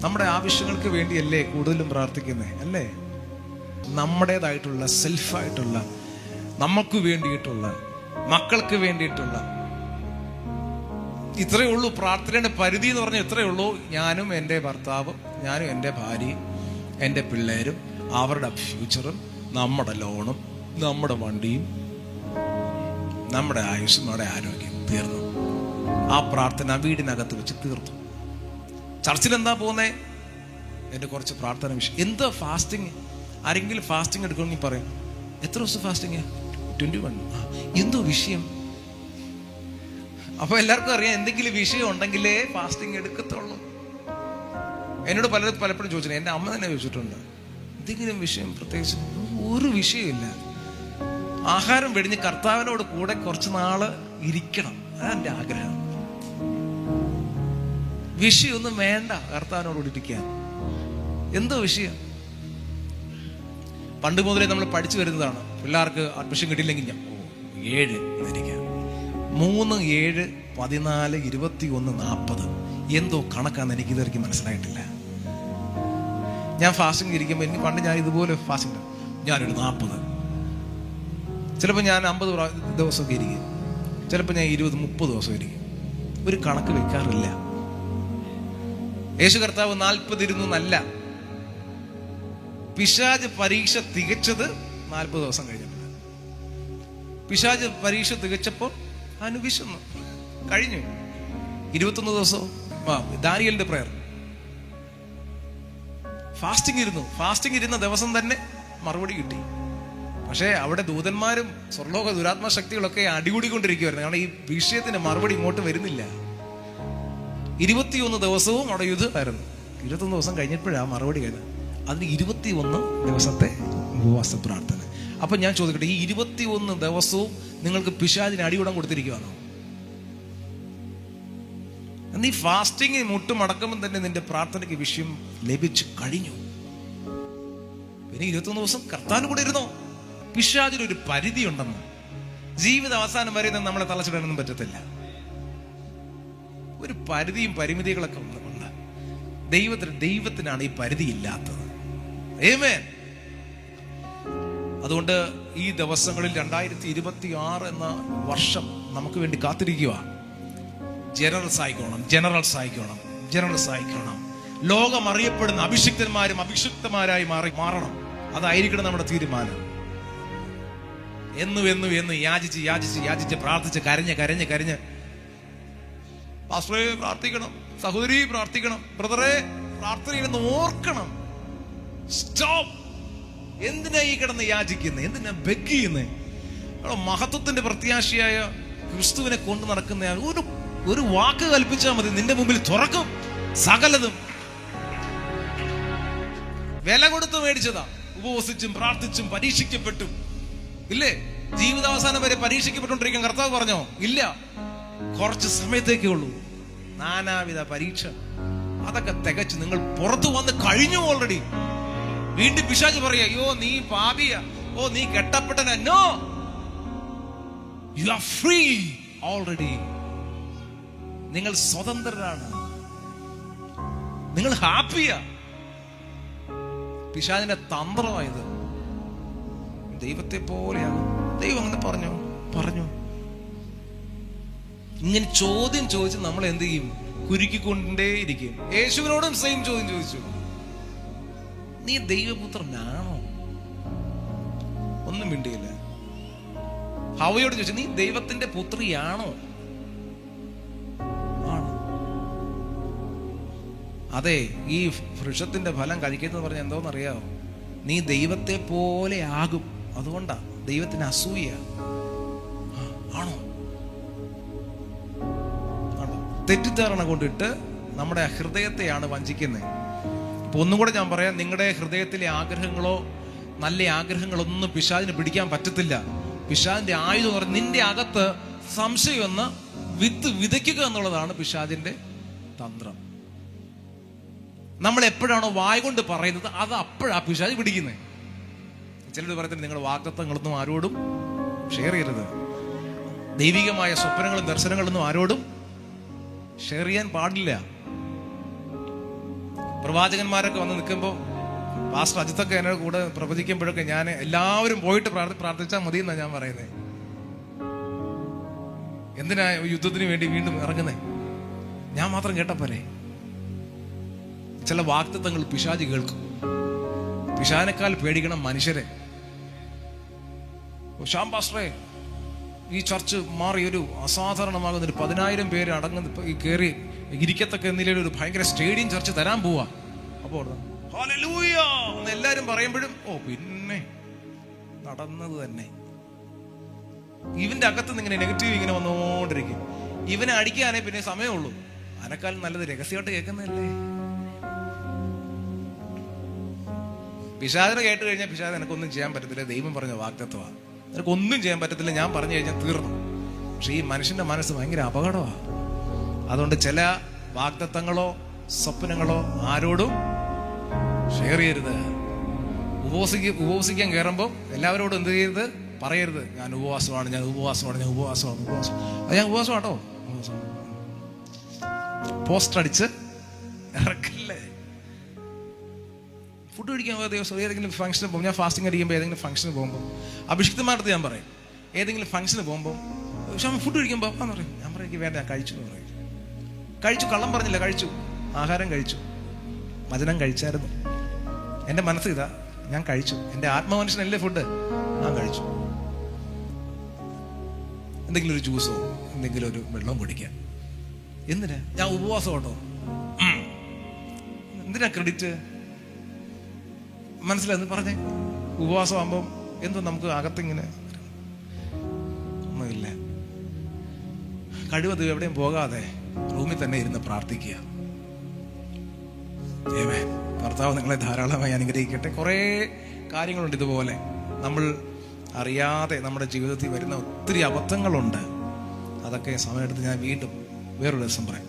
നമ്മുടെ ആവശ്യങ്ങൾക്ക് വേണ്ടിയല്ലേ കൂടുതലും പ്രാർത്ഥിക്കുന്നത്, അല്ലേ? നമ്മുടേതായിട്ടുള്ള സെൽഫായിട്ടുള്ള, നമുക്ക് വേണ്ടിയിട്ടുള്ള, മക്കൾക്ക് വേണ്ടിയിട്ടുള്ള, ഇത്രയേ ഉള്ളൂ. പ്രാർത്ഥനയുടെ പരിധി എന്ന് പറഞ്ഞാൽ ഇത്രയേ ഉള്ളൂ. ഞാനും എൻ്റെ ഭർത്താവും, ഞാനും എൻ്റെ ഭാര്യയും, എൻ്റെ പിള്ളേരും, അവരുടെ ഫ്യൂച്ചറും, നമ്മുടെ ലോണും, നമ്മുടെ വണ്ടിയും, നമ്മുടെ ആയുസ്സും, നമ്മുടെ ആരോഗ്യം തീർന്നു. ആ പ്രാർത്ഥന വീടിനകത്ത് വെച്ച് തീർത്തു. ചർച്ചിൽ എന്താ പോകുന്നേ? എൻ്റെ കുറച്ച് പ്രാർത്ഥന വിഷയം. എന്താ ഫാസ്റ്റിങ്? ആരെങ്കിലും ഫാസ്റ്റിംഗ് എടുക്കണമെങ്കിൽ പറയും, എത്ര ദിവസം ഫാസ്റ്റിങ്? 21. എന്തോ വിഷയം? അപ്പൊ എല്ലാവർക്കും അറിയാം, എന്തെങ്കിലും വിഷയം ഉണ്ടെങ്കിലേ ഫാസ്റ്റിംഗ് എടുക്കത്തുള്ളൂ. എന്നോട് പലപ്പോഴും ചോദിച്ചിട്ടുണ്ട്, എൻ്റെ അമ്മ തന്നെ ചോദിച്ചിട്ടുണ്ട്, എന്തെങ്കിലും വിഷയം പ്രത്യേകിച്ച്? ഒരു വിഷയമില്ല. ആഹാരം വെടിഞ്ഞ് കർത്താവിനോട് കൂടെ കുറച്ച് നാള് ഇരിക്കണം, അതാണ് എൻ്റെ ആഗ്രഹം. വിഷയമൊന്നും വേണ്ട കർത്താവിനോട് ഇരിക്കാൻ. എന്തോ വിഷയം? പണ്ട് മുതലേ നമ്മൾ പഠിച്ചു വരുന്നതാണ്. പിള്ളേർക്ക് അഡ്മിഷൻ കിട്ടിയില്ലെങ്കിൽ 7 എന്നിരിക്കാം, 3, 7, 14, 21, 40 എന്തോ കണക്കാന്ന് എനിക്ക് ഇതുവരെയ്ക്ക് മനസ്സിലായിട്ടില്ല. ഞാൻ ഫാസ്റ്റിംഗ് ഇരിക്കുമ്പോൾ എനിക്ക് പണ്ട് ഞാൻ ഇതുപോലെ ഫാസ്റ്റിംഗ് ഞാനൊരു 40, ചിലപ്പോൾ ഞാൻ 50 ദിവസമൊക്കെ ഇരിക്കും, ചിലപ്പോൾ ഞാൻ 20, 30 ദിവസം ഇരിക്കും. ഒരു കണക്ക് വെക്കാറില്ല. യേശു കർത്താവ് 40 ഇരുന്നു എന്നല്ല, പിശാച് പരീക്ഷ തികച്ചത് 40 ദിവസം കഴിഞ്ഞപ്പോൾ. പിശാച് പരീക്ഷ തികച്ചപ്പോൾ അനുവിശന്നു, കഴിഞ്ഞു. 21 ദിവസവും ദാനിയേലിന്റെ പ്രയർ ഫാസ്റ്റിംഗ് ഇരുന്നു. ഫാസ്റ്റിംഗ് ഇരുന്ന ദിവസം തന്നെ മറുപടി കിട്ടി. പക്ഷേ അവിടെ ദൂതന്മാരും സ്വർലോക ദുരാത്മ ശക്തികളൊക്കെ അടികൂടിക്കൊണ്ടിരിക്കുവായിരുന്നു. കാരണം ഈ വിഷയത്തിന് മറുപടി ഇങ്ങോട്ട് വരുന്നില്ല. 21 ദിവസവും അവിടെ യുദ്ധമായിരുന്നു. 21 ദിവസം കഴിഞ്ഞപ്പോഴാണ് മറുപടി കഴിഞ്ഞത്. അതിന് 21 ദിവസത്തെ ഉപവാസ പ്രാർത്ഥന. അപ്പൊ ഞാൻ ചോദിക്കട്ടെ, ഈ 21 ദിവസവും നിങ്ങൾക്ക് പിശാചിന് അടികൂടാൻ കൊടുത്തിരിക്കുകയാണോ? നീ ഫാസ്റ്റിംഗ് മുട്ടുമടക്കുമ്പോൾ തന്നെ നിന്റെ പ്രാർത്ഥനയ്ക്ക് വിഷയം ലഭിച്ചു കഴിഞ്ഞു. പിന്നെ 21 ദിവസം കർത്താവിന് കൂടെ ഇരുന്നോ? പിശാചിനൊരു പരിധി ഉണ്ടെന്ന്. ജീവിത അവസാനം വരെ നമ്മളെ തളച്ചിടാനൊന്നും പറ്റത്തില്ല. ഒരു പരിധിയും പരിമിതികളൊക്കെ ഉണ്ട്. ദൈവത്തിനാണ് ഈ പരിധി ഇല്ലാത്തത്. ആമേൻ. അതുകൊണ്ട് ഈ ദിവസങ്ങളിൽ 2026 എന്ന വർഷം നമുക്ക് വേണ്ടി കാത്തിരിക്കുക. ജനറൽസ് ആയിക്കോണം. ലോകം അറിയപ്പെടുന്ന അഭിഷിക്തന്മാരും അഭിഷിക്തമാരായി മാറണം. അതായിരിക്കണം നമ്മുടെ തീരുമാനം. എന്ന് യാചിച്ച് പ്രാർത്ഥിച്ച് കരഞ്ഞ് പാസ്റ്ററെ പ്രാർത്ഥിക്കണം, സഹോദരി പ്രാർത്ഥിക്കണം, ബ്രദറെ പ്രാർത്ഥനയിലെന്ന് ഓർക്കണം. സ്റ്റോപ്പ്. എന്തിനാ ഈ കിടന്ന് യാചിക്കുന്നത്? എന്തിനാ ബെഗ് ചെയ്യുന്നത്? മഹത്വത്തിന്റെ പ്രത്യാശയായ ക്രിസ്തുവിനെ കൊണ്ടു നടക്കുന്ന ഒരു വാക്ക് കൽപ്പിച്ചാൽ മതി, നിന്റെ മുമ്പിൽ തുറക്കും സകലതും. വില കൊടുത്ത് മേടിച്ചതാ. ഉപവസിച്ചും പ്രാർത്ഥിച്ചും പരീക്ഷിക്കപ്പെട്ടും ഇല്ലേ? ജീവിതാവസാനം വരെ പരീക്ഷിക്കപ്പെട്ടുകൊണ്ടിരിക്കാൻ കർത്താവ് പറഞ്ഞോ? ഇല്ല, കുറച്ച് സമയത്തേക്കേ ഉള്ളൂ. നാനാവിധ പരീക്ഷ അതൊക്കെ തികച്ച് നിങ്ങൾ പുറത്തു വന്ന് കഴിഞ്ഞു ഓൾറെഡി. വീണ്ടും പിശാച് പറയാ, അയ്യോ നീ പാപിയ, ഓ നീ കെട്ടപ്പെട്ടന. No, you are free already. നിങ്ങൾ സ്വതന്ത്രരാണ്, നിങ്ങൾ ഹാപ്പിയാ. പിശാചിന്റെ തന്ത്രമായത്. ദൈവത്തെ പോലെയാകും. ദൈവം അങ്ങനെ പറഞ്ഞു. ഇങ്ങനെ ചോദ്യം ചോദിച്ച് നമ്മൾ എന്ത് ചെയ്യും? കുരുക്കിക്കൊണ്ടേയിരിക്കും. യേശുവിനോടും സെയിം ചോദ്യം ചോദിച്ചു, നീ ദൈവപുത്രനാണോ? ഒന്നും മിണ്ടിയില്ല. ഹവ്വയോട് ചോദിച്ചു, നീ ദൈവത്തിന്റെ പുത്രിയാണോ? ആണ്. അതെ, ഈ വൃക്ഷത്തിന്റെ ഫലം കഴിക്കുന്നത് പറഞ്ഞാൽ എന്തോന്നറിയാമോ? നീ ദൈവത്തെ പോലെ ആകും. അതുകൊണ്ടാ ദൈവത്തിന് അസൂയ. ആണോ? തെറ്റിദ്ധാരണ കൊണ്ടിട്ട് നമ്മുടെ ഹൃദയത്തെയാണ് വഞ്ചിക്കുന്നത്. ഇപ്പൊ ഒന്നും കൂടെ ഞാൻ പറയാം, നിങ്ങളുടെ ഹൃദയത്തിലെ ആഗ്രഹങ്ങളോ നല്ല ആഗ്രഹങ്ങളൊന്നും പിശാചിന് പിടിക്കാൻ പറ്റത്തില്ല. പിശാചിന്റെ ആയുധം എന്ന് പറഞ്ഞാൽ നിന്റെ അകത്ത് സംശയം എന്ന വിത്ത് വിതയ്ക്കുക എന്നുള്ളതാണ് പിശാചിന്റെ തന്ത്രം. നമ്മൾ എപ്പോഴാണോ വായ കൊണ്ട് പറയുന്നത് അത് അപ്പോഴാ പിശാച് പിടിക്കുന്നത്. ചിലർ പറയുന്നത് നിങ്ങൾ വാഗ്ദത്തങ്ങളൊന്നും ആരോടും ഷെയർ ചെയ്യരുത്, ദൈവികമായ സ്വപ്നങ്ങളും ദർശനങ്ങളൊന്നും ആരോടും ഷെയർ ചെയ്യാൻ പാടില്ല. പ്രവാചകന്മാരൊക്കെ വന്ന് നിൽക്കുമ്പോൾ പാസ്റ്റർ അജിത്തൊക്കെ എന്നോട് കൂടെ പ്രവചിക്കുമ്പോഴൊക്കെ ഞാൻ എല്ലാവരും പോയിട്ട് പ്രാർത്ഥിച്ചാൽ മതി എന്നാണ് ഞാൻ പറയുന്നത്. എന്തിനാ യുദ്ധത്തിന് വേണ്ടി വീണ്ടും ഇറങ്ങുന്നേ? ഞാൻ മാത്രം കേട്ടപ്പോരെ. ചില വാഗ്ദത്തങ്ങൾ പിശാചി കേൾക്കും. പിശാചിനേക്കാൾ പേടിക്കണം മനുഷ്യരെ. ശ്യാം പാസ്റ്ററെ, ഈ ചർച്ച് മാറി ഒരു അസാധാരണമാകുന്ന ഒരു 10,000 പേര് അടങ്ങുന്ന ഈ കയറി ഇരിക്കത്തക്ക എന്തെങ്കിലും ഒരു ഭയങ്കര സ്റ്റേഡിയം ചർച്ച് തരാൻ പോവാ. അപ്പോൾ ഹല്ലേലൂയ എന്ന് എല്ലാരും പറയുമ്പോഴും പിന്നെ നടന്നത് തന്നെ. ഇവന്റെ അകത്തുനിന്ന് ഇങ്ങനെ നെഗറ്റീവ് ഇങ്ങനെ വന്നുകൊണ്ടിരിക്കും. ഇവനെ അടിക്കാനേ പിന്നെ സമയമുള്ളൂ. അതിനേക്കാളും നല്ലത് രഹസ്യമായിട്ട് കേൾക്കുന്നതല്ലേ. പിശാചിനെ കേട്ട് കഴിഞ്ഞാൽ പിശാച് എനിക്കൊന്നും ചെയ്യാൻ പറ്റത്തില്ല. ദൈവം പറഞ്ഞ വാഗ്ദത്തമാണ്. നിനക്കൊന്നും ചെയ്യാൻ പറ്റത്തില്ല. ഞാൻ പറഞ്ഞു കഴിഞ്ഞാൽ തീർന്നു. പക്ഷെ ഈ മനുഷ്യന്റെ മനസ്സ് ഭയങ്കര അപകടമാണ്. അതുകൊണ്ട് ചില വാഗ്ദത്തങ്ങളോ സ്വപ്നങ്ങളോ ഷെയർ ചെയ്യരുത്. ഉപവസിക്കാൻ കയറുമ്പോൾ എല്ലാവരോടും എന്ത് ചെയ്യരുത്? പറയരുത് ഞാൻ ഉപവാസമാണ്. അത് ഞാൻ ഉപവാസമാട്ടോ. പോസ്റ്റർ അടിച്ച് ഇറക്കല്ലേ. ഫുഡ് കഴിക്കാൻ പോയ ദിവസം ഏതെങ്കിലും ഫംഗ്ഷന് പോകുമ്പോൾ, ഞാൻ ഫാസ്റ്റിംഗ് അടിക്കുമ്പോൾ ഏതെങ്കിലും ഫംഗ്ഷന് പോകുമ്പോൾ അഭിഷിക്തമായിട്ട് ഞാൻ പറയും, ഏതെങ്കിലും ഫംഗ്ഷന് പോകുമ്പോൾ ഫുഡ് കഴിക്കുമ്പോൾ പറയും, ഞാൻ പറയും എനിക്ക് വേണ്ട, ഞാൻ കഴിച്ചു എന്ന് പറയും. കഴിച്ചു, കള്ളം പറഞ്ഞില്ല, കഴിച്ചു, ആഹാരം കഴിച്ചു, വചനം കഴിച്ചായിരുന്നു. എൻ്റെ മനസ്സ് ഇതാ, ഞാൻ കഴിച്ചു. എൻ്റെ ആത്മമനുഷ്യനല്ലേ ഫുഡ്, ഞാൻ കഴിച്ചു. എന്തെങ്കിലും ഒരു ജ്യൂസോ എന്തെങ്കിലും ഒരു വെള്ളം കുടിക്കുക. എന്തിനാ? ഞാൻ ഉപവാസം കേട്ടോ. എന്തിനാ ക്രെഡിറ്റ്? മനസ്സിലായി പറഞ്ഞേ. ഉപവാസം ആകുമ്പം എന്തോ നമുക്ക് അകത്തിങ്ങനെ ഒന്നുമില്ല. കഴിവത് എവിടെയും പോകാതെ റൂമിൽ തന്നെ ഇരുന്ന് പ്രാർത്ഥിക്കുക. കർത്താവ് നിങ്ങളെ ധാരാളമായി അനുഗ്രഹിക്കട്ടെ. കുറേ കാര്യങ്ങളുണ്ട് ഇതുപോലെ. നമ്മൾ അറിയാതെ നമ്മുടെ ജീവിതത്തിൽ വരുന്ന ഒത്തിരി അബദ്ധങ്ങളുണ്ട്. അതൊക്കെ സമയമെടുത്ത് ഞാൻ വീണ്ടും വേറൊരു ദിവസം പറയാം.